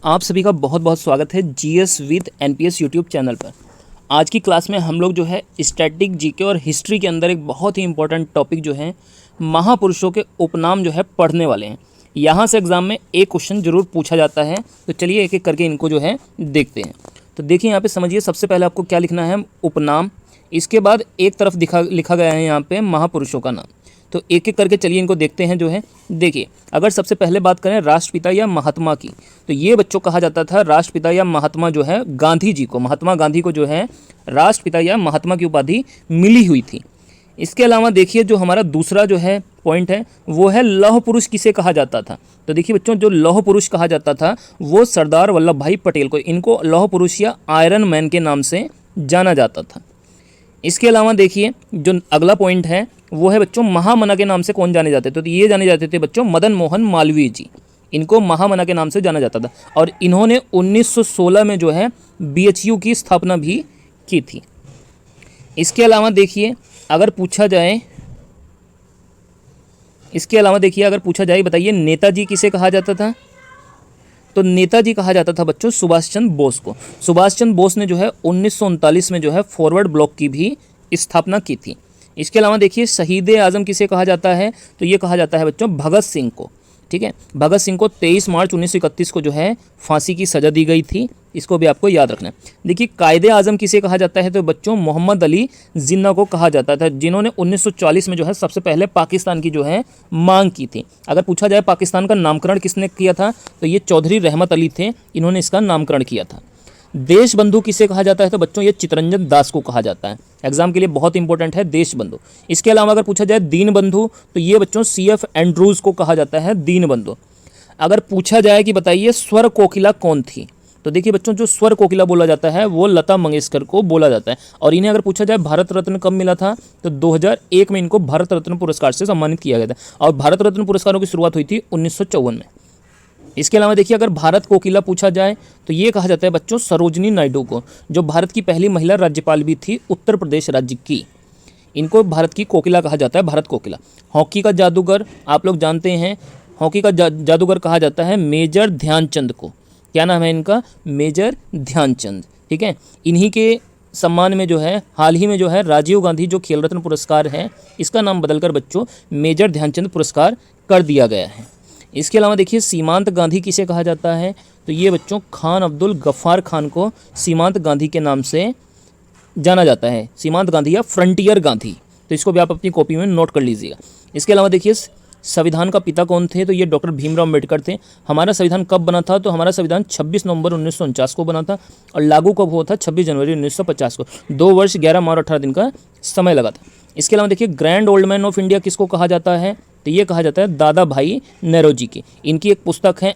आप सभी का बहुत बहुत स्वागत है GS with NPS YouTube channel पर। आज की क्लास में हम लोग जो है स्टैटिक जीके और हिस्ट्री के अंदर एक बहुत ही इंपॉर्टेंट टॉपिक जो है महापुरुषों के उपनाम जो है पढ़ने वाले हैं। यहाँ से एग्जाम में एक क्वेश्चन जरूर पूछा जाता है, तो चलिए एक एक करके इनको जो है देखते हैं। तो देखिए यहाँ पे समझिए, सबसे पहले आपको क्या लिखना है, उपनाम। इसके बाद एक तरफ लिखा गया है यहाँ पे महापुरुषों का नाम। तो एक एक करके चलिए इनको देखते हैं जो है। देखिए, अगर सबसे पहले बात करें राष्ट्रपिता या महात्मा की, तो ये बच्चों कहा जाता था राष्ट्रपिता या महात्मा जो है गांधी जी को, महात्मा गांधी को जो है राष्ट्रपिता या महात्मा की उपाधि मिली हुई थी। इसके अलावा देखिए जो हमारा दूसरा जो है पॉइंट है वो है लौह पुरुष किसे कहा जाता था। तो देखिए बच्चों, जो लौह पुरुष कहा जाता था वो सरदार वल्लभ भाई पटेल को, इनको लौह पुरुष या आयरन मैन के नाम से जाना जाता था। इसके अलावा देखिए जो अगला पॉइंट है वो है बच्चों महामना के नाम से कौन जाने जाते थे। तो ये जाने जाते थे बच्चों मदन मोहन मालवीय जी, इनको महामना के नाम से जाना जाता था। और इन्होंने 1916 में जो है बीएचयू की स्थापना भी की थी। इसके अलावा देखिए अगर पूछा जाए बताइए नेताजी किसे कहा जाता था। तो नेताजी कहा जाता था बच्चों सुभाष चंद्र बोस को। सुभाष चंद्र बोस ने जो है 1939 में जो है फॉरवर्ड ब्लॉक की भी स्थापना की थी। इसके अलावा देखिए शहीद आजम किसे कहा जाता है। तो ये कहा जाता है बच्चों भगत सिंह को। ठीक है, भगत सिंह को 23 मार्च 1931 को जो है फांसी की सज़ा दी गई थी। इसको भी आपको याद रखना है। देखिए कायदे आजम किसे कहा जाता है। तो बच्चों मोहम्मद अली जिन्ना को कहा जाता था, जिन्होंने 1940 में जो है सबसे पहले पाकिस्तान की जो है मांग की थी। अगर पूछा जाए पाकिस्तान का नामकरण किसने किया था, तो ये चौधरी रहमत अली थे, इन्होंने इसका नामकरण किया था। देश बंधु किसे कहा जाता है। तो बच्चों ये चितरंजन दास को कहा जाता है। एग्जाम के लिए बहुत इंपॉर्टेंट है देश बंधु। इसके अलावा अगर पूछा जाए दीन बंधु, तो ये बच्चों CF एंड्रूज को कहा जाता है दीन बंधु। अगर पूछा जाए कि बताइए स्वर कोकिला कौन थी, तो देखिए बच्चों जो स्वर कोकिला बोला जाता है वो लता मंगेशकर को बोला जाता है। और इन्हें अगर पूछा जाए भारत रत्न कब मिला था, तो 2001 में इनको भारत रत्न पुरस्कार से सम्मानित किया गया था। और भारत रत्न पुरस्कारों की शुरुआत हुई थी 1954 में। इसके अलावा देखिए अगर भारत कोकिला पूछा जाए तो ये कहा जाता है बच्चों सरोजनी नायडू को, जो भारत की पहली महिला राज्यपाल भी थी उत्तर प्रदेश राज्य की। इनको भारत की कोकिला कहा जाता है, भारत कोकिला। हॉकी का जादूगर आप लोग जानते हैं, हॉकी का जादूगर कहा जाता है मेजर ध्यानचंद को। क्या नाम है इनका, मेजर ध्यानचंद। ठीक है, इन्हीं के सम्मान में जो है हाल ही में जो है राजीव गांधी जो खेल रत्न पुरस्कार है, इसका नाम बदलकर बच्चों मेजर ध्यानचंद पुरस्कार कर दिया गया है। इसके अलावा देखिए सीमांत गांधी किसे कहा जाता है। तो ये बच्चों खान अब्दुल गफ्फार खान को सीमांत गांधी के नाम से जाना जाता है, सीमांत गांधी या फ्रंटियर गांधी। तो इसको भी आप अपनी कॉपी में नोट कर लीजिएगा। इसके अलावा देखिए संविधान का पिता कौन थे। तो ये डॉक्टर भीमराव अम्बेडकर थे। हमारा संविधान कब बना था, तो हमारा संविधान 26 नवंबर 1949 को बना था और लागू कब हुआ था, 26 जनवरी 1950 को। 2 वर्ष 11 माह और 18 दिन का समय लगा था। इसके अलावा देखिए grand old man of India किसको कहा जाता है। तो ये कहा जाता है दादा भाई नेहरूजी की। इनकी एक पुस्तक है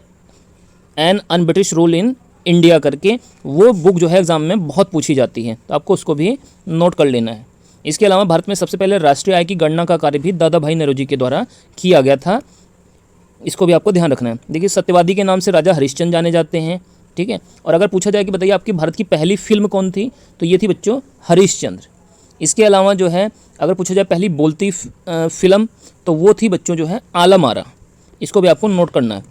an un British rule in India करके, वो बुक जो है एग्जाम में बहुत पूछी जाती है, तो आपको उसको भी नोट कर लेना है। इसके अलावा भारत में सबसे पहले राष्ट्रीय आय की गणना का कार्य भी दादा भाई नेहरूजी के द्वारा किया गया था, इसको भी आपको ध्यान रखना है। देखिए सत्यवादी के नाम से राजा हरिश्चंद्र जाने जाते हैं। ठीक है, और अगर पूछा जाए कि बताइए आपकी भारत की पहली फिल्म कौन थी, तो ये थी बच्चों हरिश्चंद्र। इसके अलावा जो है अगर पूछा जाए पहली बोलती फिल्म, तो वो थी बच्चों जो है आलम आरा, इसको भी आपको नोट करना है।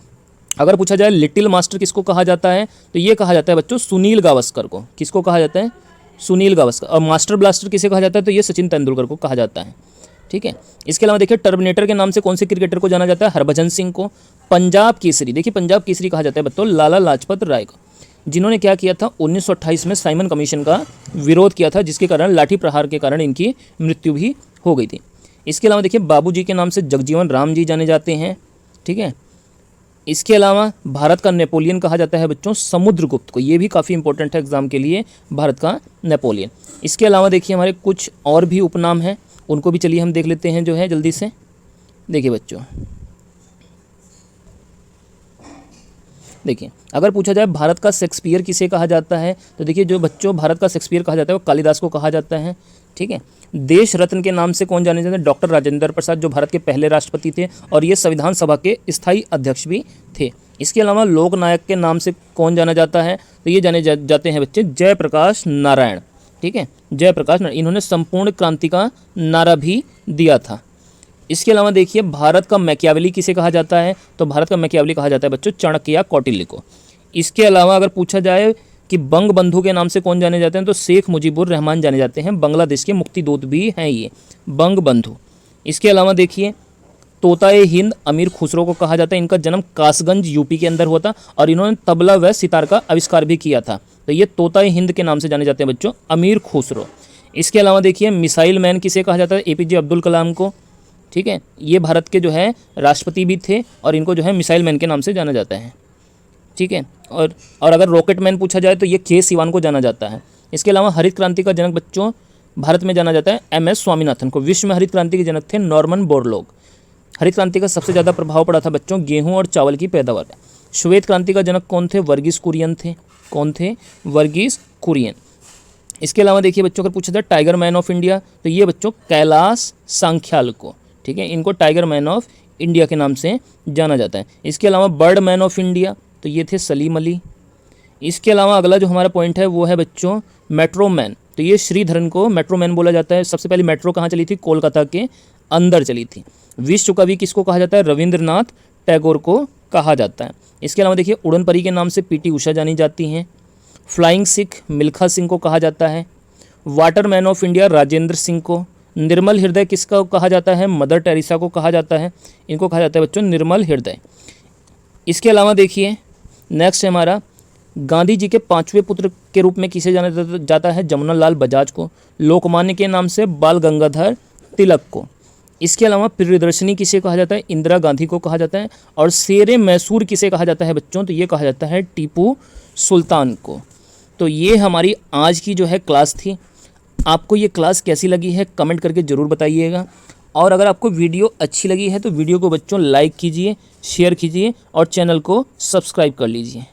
अगर पूछा जाए लिटिल मास्टर किसको कहा जाता है, तो ये कहा जाता है बच्चों सुनील गावस्कर को। किसको कहा जाता है, सुनील गावस्कर। और मास्टर ब्लास्टर किसे कहा जाता है, तो ये सचिन तेंदुलकर को कहा जाता है। ठीक है, इसके अलावा देखिए टर्मिनेटर के नाम से कौन से क्रिकेटर को जाना जाता है, हरभजन सिंह को। पंजाब केसरी, देखिए पंजाब केसरी कहा जाता है बच्चों लाला लाजपत राय को, जिन्होंने क्या किया था 1928 में साइमन कमीशन का विरोध किया था, जिसके कारण लाठी प्रहार के कारण इनकी मृत्यु भी हो गई थी। इसके अलावा देखिए बाबूजी के नाम से जगजीवन राम जी जाने जाते हैं। ठीक है, इसके अलावा भारत का नेपोलियन कहा जाता है बच्चों समुद्रगुप्त को, ये भी काफ़ी इंपॉर्टेंट है एग्जाम के लिए, भारत का नेपोलियन। इसके अलावा देखिए हमारे कुछ और भी उपनाम हैं, उनको भी चलिए हम देख लेते हैं जो है जल्दी से। देखिए बच्चों, देखिए अगर पूछा जाए भारत का शेक्सपियर किसे कहा जाता है, तो देखिए जो बच्चों भारत का शेक्सपियर कहा जाता है वो कालिदास को कहा जाता है। ठीक है, देश रत्न के नाम से कौन जाने जाते हैं, डॉक्टर राजेंद्र प्रसाद, जो भारत के पहले राष्ट्रपति थे और ये संविधान सभा के स्थायी अध्यक्ष भी थे। इसके अलावा लोकनायक के नाम से कौन जाना जाता है, तो ये जाने जाते हैं बच्चे जयप्रकाश नारायण। ठीक है, जयप्रकाश नारायण, इन्होंने संपूर्ण क्रांति का नारा भी दिया था। इसके अलावा देखिए भारत का मैकियावेली किसे कहा जाता है, तो भारत का मैकियावेली कहा जाता है बच्चों चाणक्य या कौटिल्य को। इसके अलावा अगर पूछा जाए कि बंग बंधु के नाम से कौन जाने जाते हैं, तो शेख मुजीबुर रहमान जाने जाते हैं, बांग्लादेश के मुक्तिदूत भी हैं ये बंग बंधु। इसके अलावा देखिए तोताए हिंद अमीर खुसरो को कहा जाता है, इनका जन्म कासगंज यूपी के अंदर हुआ था और इन्होंने तबला व सितार का आविष्कार भी किया था। तो ये तोताए हिंद के नाम से जाने जाते हैं बच्चों, अमीर खुसरो। इसके अलावा देखिए मिसाइल मैन किसे कहा जाता है, एपीजे अब्दुल कलाम को। ठीक है, ये भारत के जो है राष्ट्रपति भी थे और इनको जो है मिसाइल मैन के नाम से जाना जाता है। ठीक है, और अगर रॉकेट मैन पूछा जाए तो ये के सिवान को जाना जाता है। इसके अलावा हरित क्रांति का जनक बच्चों भारत में जाना जाता है MS स्वामीनाथन को। विश्व में हरित क्रांति के जनक थे नॉर्मन बोरलॉग। हरित क्रांति का सबसे ज़्यादा प्रभाव पड़ा था बच्चों गेहूं और चावल की पैदावार। श्वेत क्रांति का जनक कौन थे, वर्गीस कुरियन थे। कौन थे, वर्गीस कुरियन। इसके अलावा देखिए बच्चों अगर पूछा जाए टाइगर मैन ऑफ इंडिया, तो ये बच्चों कैलाश सांख्याल को, ठीक है, इनको टाइगर मैन ऑफ इंडिया के नाम से जाना जाता है। इसके अलावा बर्ड मैन ऑफ इंडिया, तो ये थे सलीम अली। इसके अलावा अगला जो हमारा पॉइंट है वो है बच्चों मेट्रो मैन, तो ये श्रीधरन को मेट्रो मैन बोला जाता है। सबसे पहले मेट्रो कहाँ चली थी, कोलकाता के अंदर चली थी। विश्व कवि किसको कहा जाता है, रविंद्रनाथ टैगोर को कहा जाता है। इसके अलावा देखिए उड़न परी के नाम से PT उषा जानी जाती हैं। फ्लाइंग सिख मिल्खा सिंह को कहा जाता है। Water man of India Rajendra Singh को। निर्मल हृदय किसका कहा जाता है, मदर टेरेसा को कहा जाता है। इनको कहा जाता है बच्चों निर्मल हृदय। इसके अलावा देखिए नेक्स्ट है हमारा गांधी जी के 5वें पुत्र के रूप में किसे जाना जाता है, जमुना लाल बजाज को। लोकमान्य के नाम से बाल गंगाधर तिलक को। इसके अलावा प्रियदर्शनी किसे कहा जाता है, इंदिरा गांधी को कहा जाता है। और शेरे मैसूर किसे कहा जाता है बच्चों, तो ये कहा जाता है टीपू सुल्तान को। तो ये हमारी आज की जो है क्लास थी। आपको ये क्लास कैसी लगी है कमेंट करके ज़रूर बताइएगा। और अगर आपको वीडियो अच्छी लगी है तो वीडियो को बच्चों लाइक कीजिए, शेयर कीजिए और चैनल को सब्सक्राइब कर लीजिए।